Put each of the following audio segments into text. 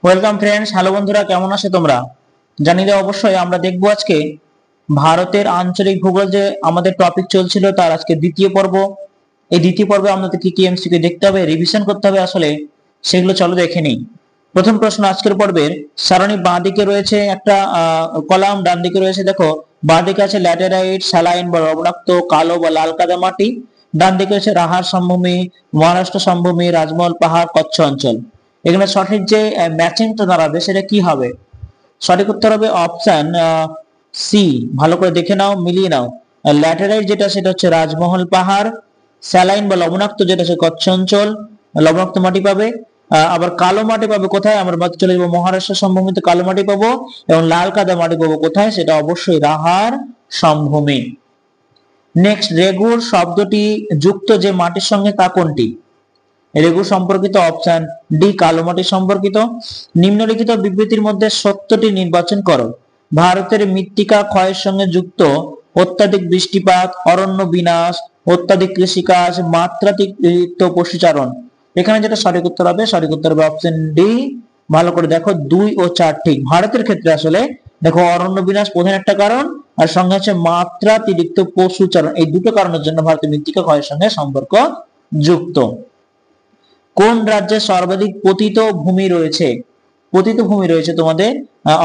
Welcome friends, hello বন্ধুরা, কেমন আছো তোমরা? জানিয়ে দাও অবশ্যই। আমরা দেখবো আজকে ভারতের আঞ্চলিক ভূগোল যে আমাদের টপিক চলছিল তার আজকে দ্বিতীয় পর্ব। এই দ্বিতীয় পর্বে আমাদের কি কি এমসিকিউ দেখতে হবে, রিভিশন করতে হবে আসলে, সেগুলো চলো দেখে নিই। প্রথম প্রশ্ন আজকের পর্বের, সারণী বাঁ দিকে রয়েছে একটা কলাম, ডান দিকে রয়েছে দেখো বাঁ দিকে আছে ল্যাটেরাইট, স্যালাইন বা লবণাক্ত, কালো বা লাল কাদা মাটি। ডান দিকে হচ্ছে রাহার সমভূমি, মহারাষ্ট্র সমভূমি, রাজমহল পাহাড়, কচ্ছ অঞ্চল। এখানে সঠিক যে ম্যাচিংটা দাঁড়াবে সেটা কি হবে? সঠিক উত্তর হবে অপশন সি। ভালো করে দেখে নাও, মিলিয়ে নাও। ল্যাটেরাইট যেটা সেটা হচ্ছে রাজমহল পাহাড়, স্যালাইন বা লবণাক্ত যেটা হচ্ছে কচ্ছ অঞ্চল, লবণাক্ত মাটি পাবে। আবার কালো মাটি পাবে কোথায়? আমরা বাদ চলে যাবো মহারাষ্ট্র সমভূমিতে কালো মাটি পাবো, এবং লাল কাদা মাটি পাবো কোথায়? সেটা অবশ্যই রাহার সমভূমি। নেক্সট, রেগুর শব্দটি যুক্ত যে মাটির সঙ্গে তা কোনটি? রেগু সম্পর্কিত অপশন ডি কালো মাটি সম্পর্কিত। নিম্নলিখিত বিবৃতির মধ্যে সত্যটি নির্বাচন করো। ভারতের মৃত্তিকা ক্ষয়ের সঙ্গে যুক্ত অত্যাধিক বৃষ্টিপাত, অরণ্য বিনাশ, অত্যাধিক কৃষিকাজ, মাত্রাতিরিক্ত পশুচারণ। এখানে যেটা সঠিক উত্তর হবে, সঠিক উত্তর হবে অপশন ডি। ভালো করে দেখো, 2 ও 4 ঠিক। ভারতের ক্ষেত্রে আসলে দেখো অরণ্য বিনাশ প্রধান একটা কারণ, আর সঙ্গে আছে মাত্রাতিরিক্ত পশুচারণ। এই দুটো কারণের জন্য ভারতের মৃত্তিকা ক্ষয়ের সঙ্গে সম্পর্ক যুক্ত। কোন রাজ্যে সর্বাধিক পতিত ভূমি রয়েছে? পতিত ভূমি রয়েছে তোমাদের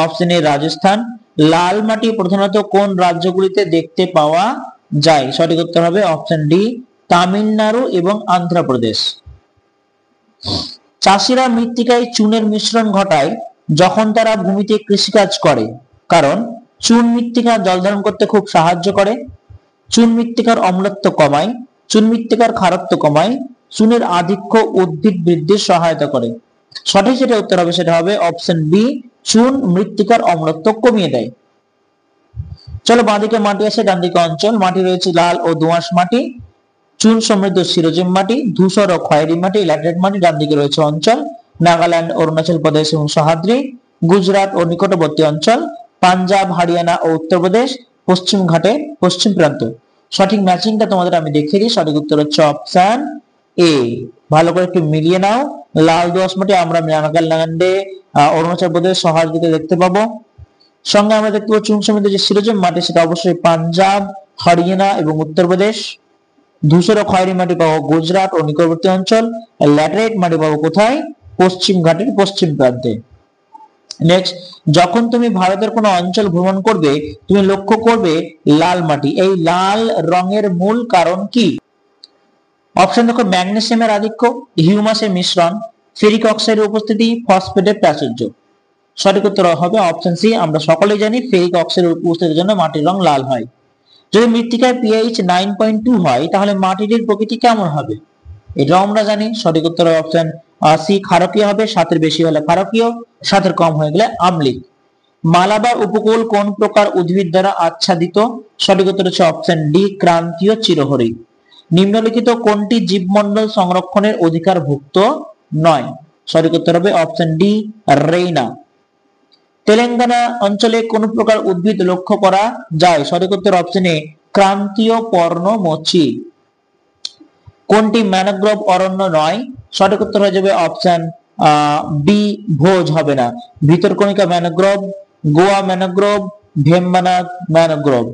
অপশন এ রাজস্থান। লাল মাটি প্রধানত কোন রাজ্যগুলিতে দেখতে পাওয়া যায়? সঠিক উত্তর হবে অপশন ডি তামিলনাড়ু এবং অন্ধ্রপ্রদেশ। চাষিরা মৃত্তিকায় চুনের মিশ্রণ ঘটায় যখন তারা ভূমিতে কৃষিকাজ করে, কারণ চুন মৃত্তিকা জল ধারণ করতে খুব সাহায্য করে, চুন মৃত্তিকার অম্লত্ব কমায়, চুন মৃত্তিকার খারত্ব কমায়, চুনের আধিক্য উদ্ভিদ বৃদ্ধির সহায়তা করে। সঠিক যেটা উত্তর হবে সেটা হবে অপশন বি, চুন মৃত্তিকার অম্লত্ব কমিয়ে দেয়। চলো, বাঁদিকে মাটি আছে, ডান দিকে অঞ্চল। মাটি রয়েছে লাল ও দোআঁশ মাটি, চুন সমৃদ্ধ সিরোজিম মাটি, ধূসর ও খয়েরি মাটি, ল্যাটেরাইট মাটি। ডান দিকে রয়েছে অঞ্চল নাগাল্যান্ড, অরুণাচল প্রদেশ এবং সহ্যাদ্রি, গুজরাট ও নিকটবর্তী অঞ্চল, পাঞ্জাব, হরিয়ানা ও উত্তরপ্রদেশ, পশ্চিম ঘাটের পশ্চিম প্রান্ত। সঠিক ম্যাচিংটা তোমাদের আমি দেখিয়ে দিই। সঠিক উত্তর হচ্ছে অপশন এ। ভালো করে একটু মিলিয়ে নাও। লাল দোআঁশ মাটি আমরা নাগাল্যান্ডে, অরুণাচল প্রদেশ, সহ্যাদ্রিতে দেখতে পাবো। সঙ্গে আমরা দেখতে পাবো চুন সমৃদ্ধ যে সিরোজিম মাটি সেটা অবশ্যই পাঞ্জাব, হরিয়ানা এবং উত্তরপ্রদেশ। ধূসর ও খয়েরি মাটি পাবো গুজরাট ও নিকটবর্তী অঞ্চল। ল্যাটেরাইট মাটি পাবো কোথায়? পশ্চিম ঘাটের পশ্চিম প্রান্তে। নেক্সট, যখন তুমি ভারতের কোনো অঞ্চল ভ্রমণ করবে তুমি লক্ষ্য করবে লাল মাটি। এই লাল রঙের মূল কারণ কি? অপশন দেখো, ম্যাগনেসিয়ামের আধিক্য, হিউমাসের মিশ্রণ, ফেরিক অক্সাইডের উপস্থিতি, ফসফেটের প্রাচুর্য। সঠিক উত্তর হবে অপশন সি। আমরা সকলেই জানি ফেরিক অক্সাইডের উপস্থিতির জন্য মাটির রং লাল হয়। যদি মৃত্তিকার পিএইচ 9.2 হয় তাহলে মাটির প্রকৃতি কেমন হবে? এটাও আমরা জানি। সঠিক উত্তর অপশন সি, ক্ষারকীয় হবে। 7 বেশি হলে ক্ষারকীয়, 7 কম হয়ে গেলে আম্লিক। মালাবার উপকূল কোন প্রকার উদ্ভিদ দ্বারা আচ্ছাদিত? সঠিক উত্তর হচ্ছে অপশন ডি, ক্রান্তীয় চিরহরিৎ। নিম্নলিখিত কোনটি জীবমণ্ডল সংরক্ষণের অধিকারভুক্ত নয়? সঠিক উত্তর হবে অপশন ডি, রেইনা। তেলেঙ্গানা অঞ্চলে কোন প্রকার উদ্ভিদ লক্ষ্য করা যায়? সঠিক উত্তর অপশন এ, ক্রান্তীয় পর্ণমোচী। কোনটি ম্যানগ্রোভ অরণ্য নয়? সঠিক উত্তর হয়ে যাবে অপশন বি, ভোজ হবে না। Bhitarkanika mangrove, Goa mangrove, Vembanad mangrove.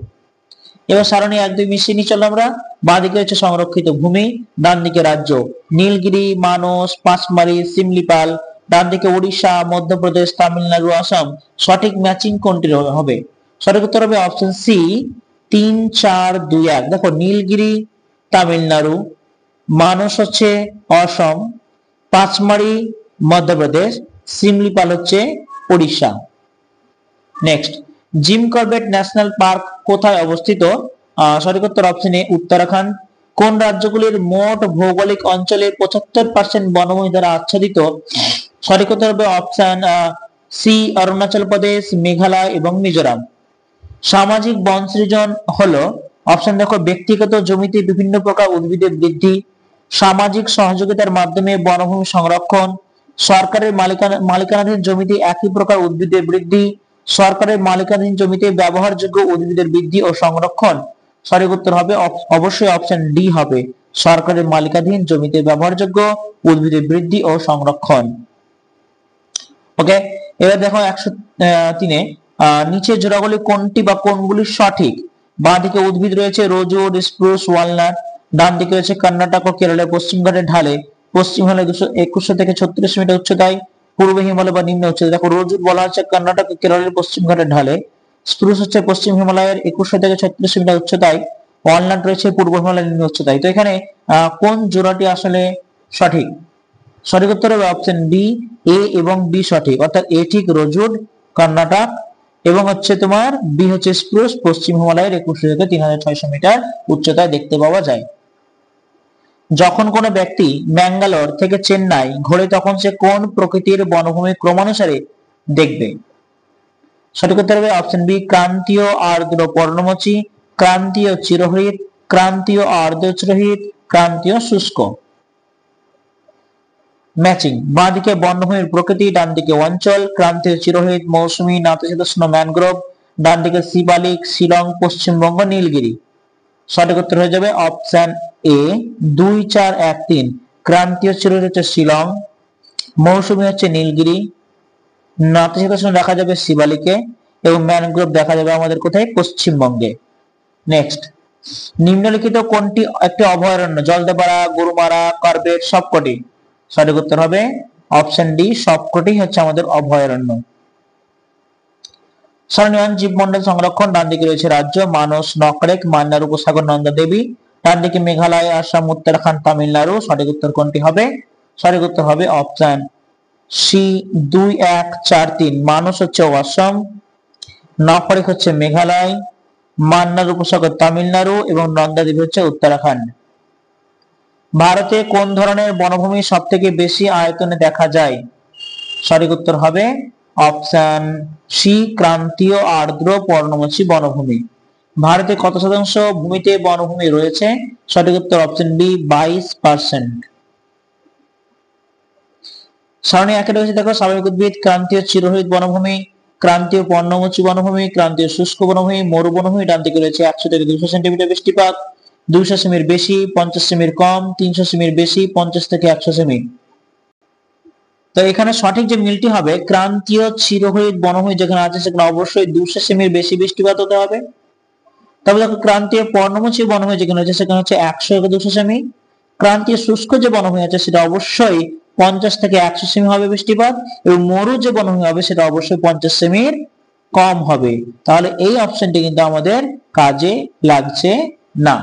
এবার সারণী 1-2 মিশিয়ে নিই চলো আমরা। বাঁ দিকে হচ্ছে সংরক্ষিত ভূমি, ডান দিকে রাজ্য নীলগিরি, মানস, পাঁচমারি, সিমলিপাল। ডান দিকে উড়িষ্যা, মধ্যপ্রদেশ, তামিলনাড়ু, আসাম। সঠিক ম্যাচিং কোনটির হবে? সঠিক উত্তর হবে অপশন সি, 3, 4, 2, 1। দেখো, নীলগিরি তামিলনাড়ু, মানস হচ্ছে অসম, পাঁচমারি মধ্যপ্রদেশ, সিমলিপাল হচ্ছে Orissa. Next, Jim Corbett national park কোথায় অবস্থিত? সঠিক উত্তর অপশন এ, উত্তরাখণ্ড। কোন রাজ্যগুলির মোট ভৌগোলিক অঞ্চলের 75% বনভূমি দ্বারা আচ্ছাদিত? সঠিক উত্তর হবে অপশন সি, অরুণাচল প্রদেশ, মেঘালয় এবং মিজোরাম। সামাজিক বন সৃজন হলো, অপশন দেখো, ব্যক্তিগত জমিতে বিভিন্ন প্রকার উদ্ভিদের বৃদ্ধি, সামাজিক সহযোগিতার মাধ্যমে বনভূমি সংরক্ষণ, সরকারের মালিকানাধীন জমিতে একই প্রকার উদ্ভিদের বৃদ্ধি, সরকারের মালিকানাধীন জমিতে ব্যবহারযোগ্য উদ্ভিদের বৃদ্ধি ও সংরক্ষণ। সঠিক উত্তর হবে অবশ্যই অপশন ডি হবে, সরকারের মালিকানাধীন জমিতে ব্যবহারযোগ্য উদ্ভিদের বৃদ্ধি ও সংরক্ষণ। ওকে, এবার দেখো 103-এ নিচের জোড়াগুলি কোনটি বা কোনগুলি সঠিক? বাঁ দিকে উদ্ভিদ রয়েছে রোজউড, স্প্রুস, ওয়ালনাট। ডান দিকে রয়েছে কর্ণাটক ও কেরলের পশ্চিম ঘাটের ঢালে, পশ্চিম হিমালয় 221 থেকে 36 মিটার উচ্চতায়, পূর্ব হিমালয় বা নিম্ন উচ্চতায়। দেখো রোজউড বলা হচ্ছে কর্ণাটক ও কেরলের পশ্চিম ঘাটের ঢালে, স্প্রুস হচ্ছে পশ্চিম হিমালয়ের 21 থেকে 36 মিটার উচ্চতায়, ওয়ালনাট রয়েছে পূর্ব হিমালয়ের নিম্ন উচ্চতায়। তো এখানে কোন জোড়াটি আসলে সঠিক? সঠিক উত্তর হবে অপশন বি, এ এবং বি সঠিক, অর্থাৎ এ ঠিক রোজউড কর্ণাটক, এবং হচ্ছে তোমার বি হচ্ছে স্প্রুস পশ্চিম হিমালয়ের 21 থেকে 3600 মিটার উচ্চতায় দেখতে পাওয়া যায়। যখন কোনো ব্যক্তি ম্যাঙ্গালোর থেকে চেন্নাই ঘোরে তখন সে কোন প্রকৃতির বনভূমি ক্রমানুসারে দেখবে? সঠিক উত্তর হবে অপশন বি, ক্রান্তীয় আর্দ্র পর্ণমোচী, ক্রান্তীয় চিরহরিৎ, ক্রান্তীয় আর্দ্র চিরহরিৎ, ক্রান্তীয় শুষ্ক। ম্যাচিং, বাঁ দিকে বনভূমির প্রকৃতি, ডান দিকে অঞ্চল, ক্রান্তীয় চিরহরিৎ মৌসুমী নাতিশীতোষ্ণ ম্যানগ্রোভ, ডান দিকে শিবালিক শিলং পশ্চিমবঙ্গ নীলগিরি। সঠিক উত্তর হয়ে যাবে অপশন এ 2, 4, 1, 3। ক্রান্তীয় চিরহরিৎ হচ্ছে শিলং, মৌসুমী হচ্ছে নীলগিরি, নাতিশীতোষ্ণ দেখা যাবে শিবালিকে, এবং ম্যানগ্রোভ দেখা যাবে আমাদের কোথায়? পশ্চিমবঙ্গে। নেক্সট, নিম্নলিখিত কোনটি একটি অভয়ারণ্য? জলদাপাড়া, গরুমারা, কর্বেট, সবকটি। সঠিক উত্তর হবে অপশন ডি, সবকটি হচ্ছে আমাদের অভয়ারণ্য। সরণীয়ান জীবমন্ডল সংরক্ষণ, ডান দিকে রয়েছে রাজ্য মানস, নকরেক, মান্নার উপসাগর, নন্দা দেবী, ডান দিকে মেঘালয়, আসাম, উত্তরাখণ্ড, তামিলনাড়ু। সঠিক উত্তর কোনটি হবে? সঠিক উত্তর হবে অপশন সি 2, 1, 4, 3। মানস হচ্ছে অসম, নকরেক হচ্ছে মেঘালয়, মান্নার উপসাগর তামিলনাড়ু, এবং নন্দা দেবী হচ্ছে উত্তরাখণ্ড। ভারতে কোন ধরনের বনভূমি সব থেকে বেশি আয়তনে দেখা যায়? সঠিক উত্তর হবে অপশন সি, ক্রান্তীয় আর্দ্র পর্ণমোচী বনভূমি। ভারতে কত শতাংশ ভূমিতে বনভূমি রয়েছে? সঠিক উত্তর অপশন বি, 22%। সারণী একে রয়েছে দেখো স্বাভাবিক উদ্ভিদ, ক্রান্তীয় চিরহরিৎ বনভূমি, ক্রান্তীয় পর্ণমোচী বনভূমি, ক্রান্তীয় শুষ্ক বনভূমি, মরু বনভূমি। ডান দিকে রয়েছে 100 থেকে 200 সেন্টিমিটার বৃষ্টিপাত, 200 সেমির বেশি, 50 সেমির কম, 300 সেমির বেশি, 50 থেকে 100 সেমি। তো এখানে সঠিক যে মিলটি হবে, ক্রান্তীয় চিরহরিৎ বনভূমি যেখানে আছে সেখানে অবশ্যই 200 সেমির বেশি বৃষ্টিপাত হতে হবে। তবে দেখো ক্রান্তীয় পর্ণমোচী বনভূমি যেখানে আছে সেখানে হচ্ছে 100 থেকে 200 সেমি। ক্রান্তীয় শুষ্ক যে বনভূমি আছে সেটা অবশ্যই 50 থেকে 100 সেমি হবে বৃষ্টিপাত, এবং মরু যে বনভূমি হবে সেটা অবশ্যই 50 সেমির কম হবে। তাহলে এই অপশনটি কিন্তু আমাদের কাজে লাগছে না।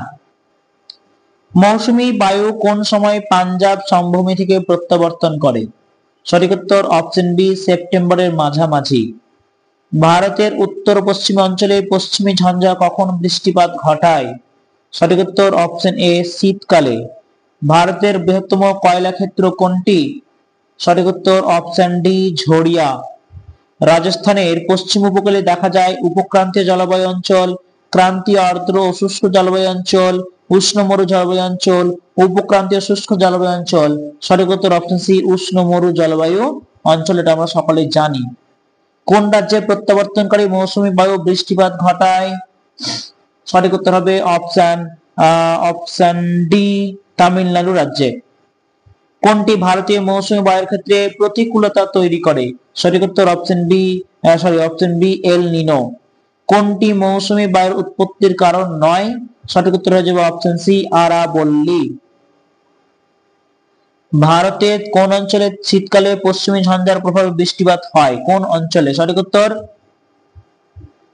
মৌসুমী বায়ু কোন সময় পাঞ্জাব সমভূমি থেকে প্রত্যাবর্তন করে? সঠিক উত্তর অপশন বি, সেপ্টেম্বরের মাঝামাঝি। ভারতের উত্তর পশ্চিম অঞ্চলে পশ্চিমী ঝঞ্ঝা কখন বৃষ্টিপাত ঘটায়? সঠিক উত্তর অপশন এ, শীতকালে। ভারতের বৃহত্তম কয়লা ক্ষেত্র কোনটি? সঠিক উত্তর অপশন ডি, ঝরিয়া। রাজস্থানের পশ্চিম উপকূলে দেখা যায় উপক্রান্তীয় জলবায়ু অঞ্চল, ক্রান্তীয় আর্দ্র ও শুষ্ক জলবায়ু অঞ্চল, উষ্ণ মরু জলবায়ু অঞ্চল, উপক্রান্তীয় শুষ্ক জলবায়ু অঞ্চল। সঠিক উত্তর অপশন সি, উষ্ণ মরু জলবায়ু অঞ্চল। এটা আমরা সকলেই জানি। কোন রাজ্যে প্রত্যাবর্তনকারী মৌসুমী বায়ু বৃষ্টিপাত ঘটায়? সঠিক উত্তর হবে অপশন ডি, তামিলনাড়ু রাজ্যে। কোনটি ভারতীয় মৌসুমী বায়ুর ক্ষেত্রে প্রতিকূলতা তৈরি করে? সঠিক উত্তর অপশন বি, এল নিনো। কোনটি মৌসুমী বায়ুর উৎপত্তির কারণ নয়? সঠিক উত্তর হয়ে যাবে অপশন সি, আরাবল্লী। ভারতের কোন অঞ্চলে শীতকালে পশ্চিমী ঝঞ্ঝার প্রভাবে বৃষ্টিপাত হয়? কোন অঞ্চলে? সঠিক উত্তর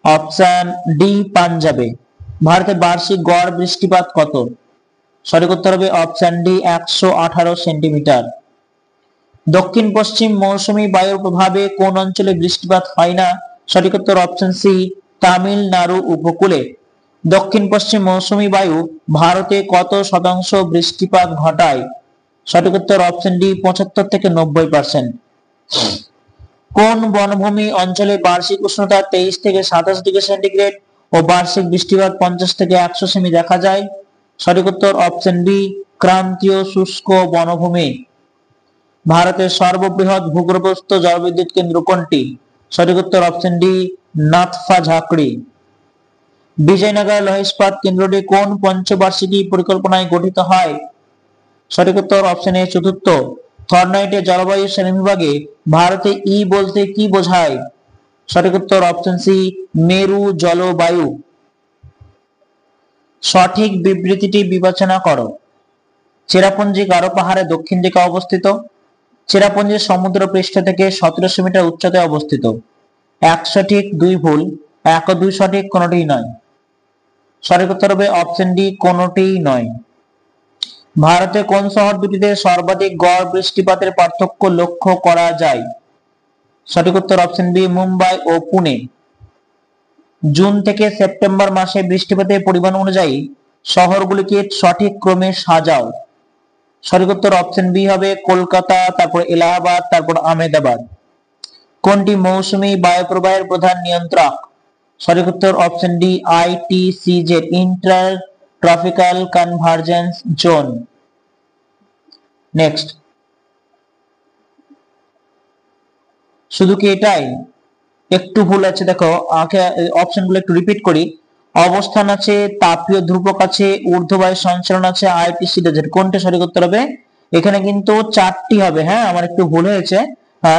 অপশন ডি, পাঞ্জাবে। ভারতের বার্ষিক গড় বৃষ্টিপাত কত? সঠিক উত্তর হবে অপশন ডি, 118 সেন্টিমিটার। দক্ষিণ পশ্চিম মৌসুমী বায়ুর প্রভাবে কোন অঞ্চলে বৃষ্টিপাত হয় না? সঠিক উত্তর অপশন সি, তামিলনাড়ু উপকূলে। দক্ষিণ পশ্চিম মৌসুমী বায়ু ভারতে কত শতাংশ বৃষ্টিপাত ঘটায়? সঠিক উত্তর অপশন ডি, 75 থেকে 90%। কোন বনভূমি অঞ্চলে বার্ষিক উষ্ণতা 23 থেকে 27 ডিগ্রি সেন্টিগ্রেড ও বার্ষিক বৃষ্টিপাত 50 থেকে 100 সেমি দেখা যায়? সঠিক উত্তর অপশন বি, ক্রান্তীয় শুষ্ক বনভূমি। ভারতের সর্ববৃহৎ ভূগর্ভস্থ জলবিদ্যুৎ কেন্দ্র কোনটি? সঠিক উত্তর অপশন ডি, নাথপা ঝাঁকড়ি। বিজয়নগর লৌহ ইস্পাত কেন্দ্রটি কোন পঞ্চবার্ষিকী পরিকল্পনায় গঠিত হয়? সঠিক উত্তর অপশন এ, চতুর্থ থর্নাইটের জলবায়ু শ্রেণীবিভাগে ভারতে ই বলতে কি বোঝায়? সঠিক উত্তর অপশন সি, মেরু জলবায়ু। সঠিক বিবৃতিটি বিবেচনা করো। চেরাপুঞ্জি গারো পাহাড়ের দক্ষিণ দিকে অবস্থিত। চেরাপুঞ্জি সমুদ্র পৃষ্ঠ থেকে 1700 মিটার উচ্চতায় অবস্থিত। এক সঠিক, দুই ভুল। এক ও দুই সঠিক, কোনটিই নয়। সঠিক উত্তর হবে অপশন ডি, কোনটিই নয়। ভারতে কোন শহর দুটিতে সর্বাধিক গড় বৃষ্টিপাতের পার্থক্য লক্ষ্য করা যায়? সঠিক উত্তর অপশন বি, মুম্বাই ও পুনে। জুন থেকে সেপ্টেম্বর মাসে বৃষ্টিপাতের পরিমাণ অনুযায়ী শহরগুলিকে সঠিক ক্রমে সাজাও। সঠিক উত্তর অপশন বি হবে কলকাতা, তারপর এলাহাবাদ, তারপর আহমেদাবাদ। কোনটি মৌসুমী বায়ুপ্রবাহের প্রধান নিয়ন্ত্রক? সঠিক উত্তর option D, আইটিসিজেড, inter tropical convergence zone. Next, শুধু কি এটাই? একটু ভুল আছে, দেখো অপশন গুলো একটু রিপিট করি। অবস্থান আছে, তাপীয় ধ্রুবক আছে, ঊর্ধ্ববায়ু সঞ্চালন আছে, আইটিসিজেড। কোনটা সঠিক উত্তর হবে? এখানে কিন্তু চারটি হবে, হ্যাঁ আমার একটু ভুল হয়েছে।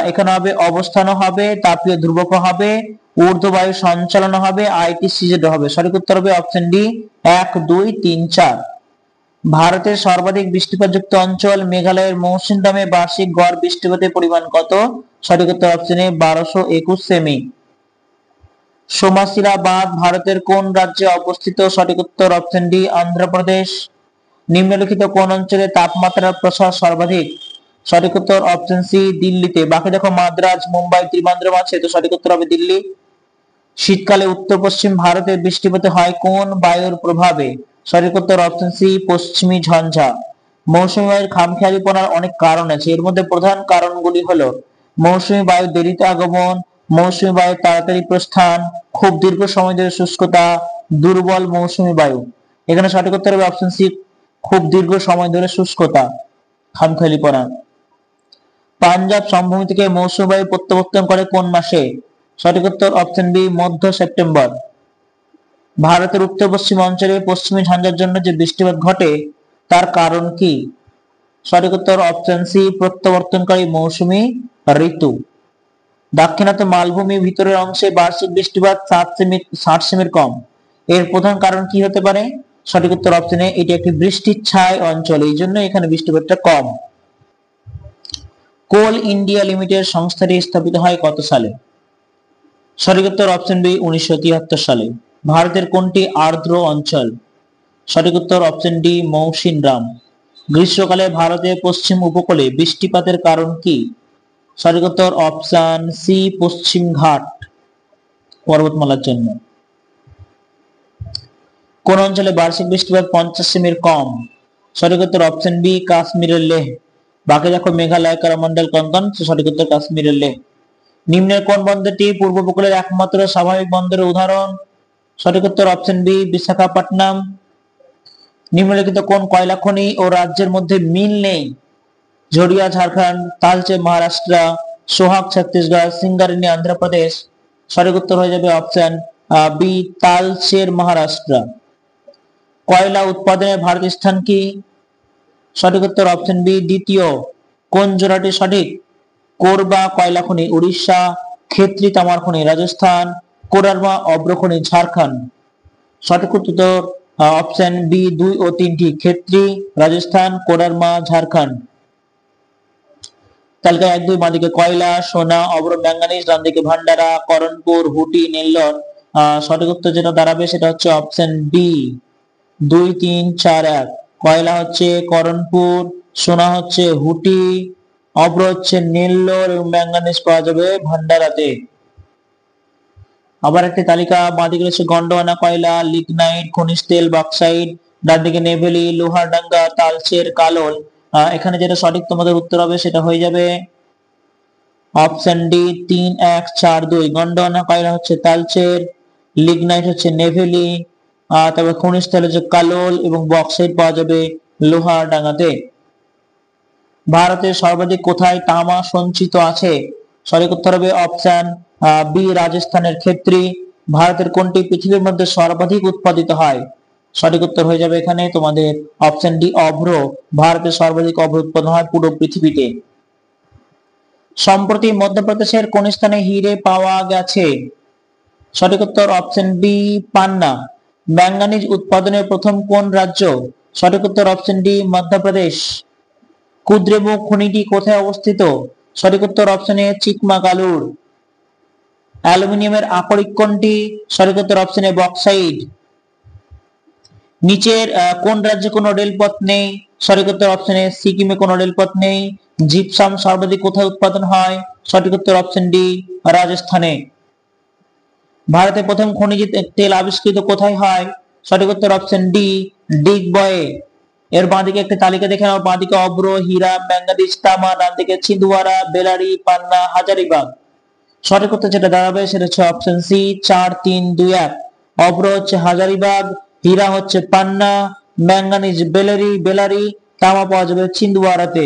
এখানে হবে অবস্থানও হবে, তাপীয় ধ্রুবক হবে, ঊর্ধ্ববায়ু সঞ্চালন হবে, আইটিসিজেড হবে। সঠিক উত্তর হবে অপশন ডি, 1 2 3 4। ভারতের সর্বাধিক বৃষ্টিপাতযুক্ত অঞ্চল মেঘালয়ের মৌসিনরামে বার্ষিক গড় বৃষ্টিপাতের পরিমাণ কত? সঠিক উত্তর অপশন এ 1221 সেমি। সোমাশিলা বাঁধ ভারতের কোন রাজ্যে অবস্থিত? সঠিক উত্তর অপশন ডি, অন্ধ্রপ্রদেশ। নিম্নলিখিত কোন অঞ্চলে তাপমাত্রার প্রসার সর্বাধিক? সঠিক উত্তর অপশন সি, দিল্লিতে। বাকি দেখো মাদ্রাজ, মুম্বাই, ত্রিবান্দ্রম আছে, তো সঠিক উত্তর হবে দিল্লি। শীতকালে উত্তর পশ্চিম ভারতে বৃষ্টিপাত হয় কোন বায়ুর প্রভাবে? সঠিক উত্তর অপশন সি, পশ্চিমী ঝঞ্ঝা। মৌসুমী বায়ুর খামখেয়ালিপনার অনেক কারণ আছে, এর মধ্যে প্রধান কারণগুলি হলো মৌসুমী বায়ু দেরিতে আগমন, মৌসুমী বায়ু তাড়াতাড়ি প্রস্থান, খুব দীর্ঘ সময় ধরে শুষ্কতা, দুর্বল মৌসুমী বায়ু। এখানে সঠিক উত্তর হবে অপশন সি, খুব দীর্ঘ সময় ধরে শুষ্কতা, খামখেয়ালিপনা। পাঞ্জাব সমভূমি থেকে মৌসুমী বায়ু প্রত্যাবর্তন করে কোন মাসে? সঠিক উত্তর অপশন বি, মধ্য সেপ্টেম্বর। ভারতের উত্তর পশ্চিম অঞ্চলে পশ্চিমী ঝঞ্ঝার জন্য যে বৃষ্টিপাত ঘটে তার কারণ কি? সঠিক উত্তর অপশন সি, প্রত্যাবর্তনকারী মৌসুমী ঋতু। দাক্ষিণাত্য মালভূমি ভিতরের অংশে বার্ষিক বৃষ্টিপাত 60 সেমির কম, এর প্রধান কারণ কি হতে পারে? সঠিক উত্তর অপশন এ, এটি একটি বৃষ্টির ছায় অঞ্চল, এই জন্য এখানে বৃষ্টিপাতটা কম। কোল ইন্ডিয়া লিমিটেড সংস্থাটি স্থাপিত হয় কত সালে? সঠিক উত্তর অপশন বি, 1973 সালে। ভারতের কোনটি আর্দ্র অঞ্চল? সঠিক উত্তর অপশন ডি, মৌসিনরাম। গ্রীষ্মকালে ভারতের পশ্চিম উপকূলে বৃষ্টিপাতের কারণ কি? সঠিক উত্তর অপশন সি, পশ্চিম ঘাট পর্বতমালার জন্য। কোন অঞ্চলে বার্ষিক বৃষ্টিপাত 50 সেমির কম? সঠিক উত্তর অপশন বি, কাশ্মীরের লেহ। বাকি দেখো মেঘালয়, করমন্ডল, কঙ্কন, সঠিক উত্তর কাশ্মীরের লেহ। নিম্নের কোন বন্দরটি পূর্ব উপকূলের একমাত্র স্বাভাবিক বন্দরের উদাহরণ? সঠিক উত্তর অপশন বি, বিশাখাপট্টনম। নিম্নলিখিত কোন কয়লা খনি ও রাজ্যের মধ্যে মিল নেই? ঝরিয়া ঝাড়খণ্ড, তালচে মহারাষ্ট্র, সোহাগ ছত্তিশগড়, সিঙ্গারেনি অন্ধ্রপ্রদেশ। সঠিক উত্তর হয়ে যাবে অপশন বি, তালচের মহারাষ্ট্র। কয়লা উৎপাদনে ভারতের স্থান কি? সঠিক উত্তর অপশন বি, দ্বিতীয়। কোন জোড়াটি সঠিক? কোরবা কয়লা খনি উড়িষ্যা, খেতড়ি তামার খনি রাজস্থান, কোডারমা অভ্র খনি ঝাড়খণ্ড। সঠিক উত্তর অপশন বি, 2 ও 3টি, খেতড়ি রাজস্থান, কোডারমা ঝাড়খণ্ড। তালিকা 1 2 বাঁদিকে কয়লা, সোনা, অভ্র ম্যাঙ্গানিজ, ডান দিকে ভান্ডারা, করণপুর, হুটি, নেল্লোর। সঠিক উত্তর যেটা দাঁড়াবে সেটা হচ্ছে অপশন বি, 2 3 4 1। কয়লা হচ্ছে করণপুর, সোনা হচ্ছে হুটি, অভ্র হচ্ছে নেল্লোর এবং ম্যাঙ্গানিজ পাওয়া যাবে ভান্ডারাতে। আবার একটি তালিকা, বাঁদিকে রয়েছে গন্ডোয়ানা কয়লা, লিগনাইট, খনিজ তেল, বক্সাইট, ডান দিকে নেভেলি, লোহারডাঙ্গা, তালচের, কালোল। এখানে যেটা সঠিক তোমাদের উত্তর হবে সেটা হয়ে যাবে অপশন ডি, 3 1 4 2। গন্ডোয়ানা কয়লা হচ্ছে তালচের, লিগনাইট হচ্ছে নেভেলি, তারপর খনিজ তেল হচ্ছে কালোল এবং বক্সাইট পাওয়া যাবে লোহারডাঙ্গাতে। ভারতের সর্বাধিক কোথায় তামা সঞ্চিত আছে? সঠিক উত্তর হবে অপশন বি, রাজস্থানের ক্ষেত্রে। ভারতের কোনটি পৃথিবীর মধ্যে সর্বাধিক উৎপাদিত হয়? সঠিক উত্তর হয়ে যাবে এখানে তোমাদের অপশন ডি, অভ্র। ভারতের সর্বাধিক অভ্র উৎপাদন হয় পুরো পৃথিবীতে। সম্প্রতি মধ্যপ্রদেশের কোন স্থানে হিরে পাওয়া গেছে? সঠিক উত্তর অপশন বি পান্না। ম্যাঙ্গানিজ উৎপাদনের প্রথম কোন রাজ্য? সঠিক উত্তর অপশন ডি মধ্যপ্রদেশ। কুদ্রেমুখ খনিটি কোথায় অবস্থিত? সঠিক উত্তর অপশন এ চিকমাগালুর। অ্যালুমিনিয়ামের আকরিক কোনটি? সঠিক উত্তর অপশন এ বক্সাইট। নিচের কোন রাজ্যে কোনো রেলপথ নেই? সঠিক উত্তর অপশন এ সিকিমে কোনো রেলপথ নেই। জিপসাম সর্বাধিক কোথায় উৎপাদন হয়? সঠিক উত্তর অপশন ডি রাজস্থানে। ভারতে প্রথম খনিজ তেল আবিষ্কৃত কোথায় হয়? সঠিক উত্তর অপশন ডি ডিগবয়ে। এর বাঁদিকে একটি তালিকা দেখে নাও। বাঁদিকে অভ্র, হীরা, ম্যাঙ্গানিজ, তামা, ডান দিকে ছিন্দওয়ারা, বেলারি, পান্না, হাজারিবাগ। সঠিক উত্তর যেটা দাঁড়াবে সেটা হচ্ছে অপশন সি 4 3 2 1। অভ্র হচ্ছে হাজারিবাগ, হীরা হচ্ছে পান্না, ম্যাঙ্গানিজ বেলারি, তামা পাওয়া যাবে ছিন্দওয়ারাতে।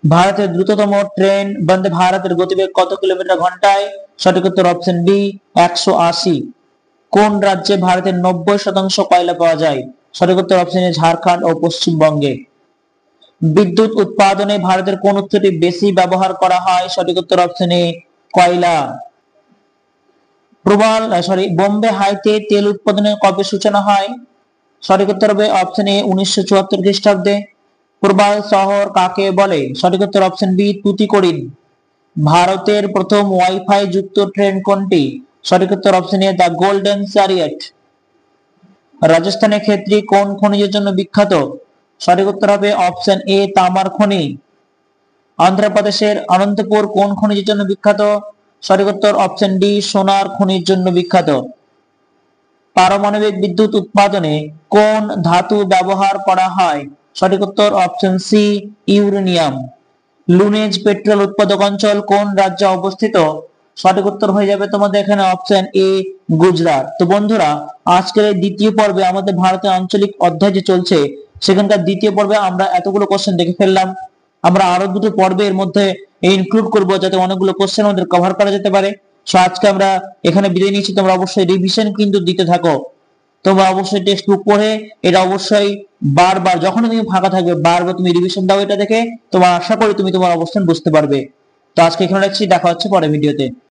ভারতের দ্রুততম ট্রেন বন্দে ভারতের গতিবেগ কত কিলোমিটার ঘন্টায়? সঠিক উত্তর অপশন বি 180। কোন রাজ্যে ভারতের 90% কয়লা পাওয়া যায়? সঠিক উত্তর অপশন এ ঝাড়খণ্ড ও পশ্চিমবঙ্গে। বিদ্যুৎ উৎপাদনে ভারতের কোন উৎসটি বেশি ব্যবহার করা হয়? সঠিক উত্তর অপশন এ কয়লা। বোম্বে হাইতে তেল উৎপাদনের কবে সূচনা হয়? সঠিক উত্তর হবে অপশন এ 1974 খ্রিস্টাব্দে। প্রবাল শহর কাকে বলে? সঠিক উত্তর অপশন বি তুতিকোরিন। ভারতের প্রথম ওয়াইফাই যুক্ত ট্রেন কোনটি? সঠিক উত্তর option A the golden chariot. রাজস্থানের ক্ষেত্রে কোন খনিজের জন্য বিখ্যাত? সঠিক উত্তর হবে অপশন এ তামার খনি। অন্ধ্রপ্রদেশের অনন্তপুর কোন খনিজের জন্য বিখ্যাত? সঠিক উত্তর অপশন ডি সোনার খনির জন্য বিখ্যাত। পারমাণবিক বিদ্যুৎ উৎপাদনে কোন ধাতু ব্যবহার করা হয়? সঠিক উত্তর অপশন সি ইউরেনিয়াম। লুনেজ পেট্রোল উৎপাদক অঞ্চল কোন রাজ্যে অবস্থিত? সঠিক উত্তর হয়ে যাবে তোমাদের এখানে অপশন এ গুজরাট। তো বন্ধুরা, আজকের এই দ্বিতীয় পর্বে আমাদের ভারতের আঞ্চলিক অধ্যায় যে চলছে সেখানকার দ্বিতীয় পর্বে আমরা এতগুলো কোশ্চেন দেখে ফেললাম। আমরা আরো দুটো পর্বে এর মধ্যে ইনক্লুড করব যাতে অনেকগুলো কোশ্চেন আমাদের কভার করা যেতে পারে। সো আজকে আমরা এখানে বিদায় নিচ্ছি। তোমরা অবশ্যই রিভিশন কিন্তু দিতে থাকো। তোমরা অবশ্যই টেক্সট বুক পড়ে এটা অবশ্যই বারবার যখন তুমি ফাঁকা থাকবে বারবার তুমি রিভিশন দাও এটা দেখে। তোমার আশা করি তুমি তোমার অবস্থান বুঝতে পারবে। তো আজকে এখানে রাখছি, দেখা হচ্ছে পরের ভিডিওতে।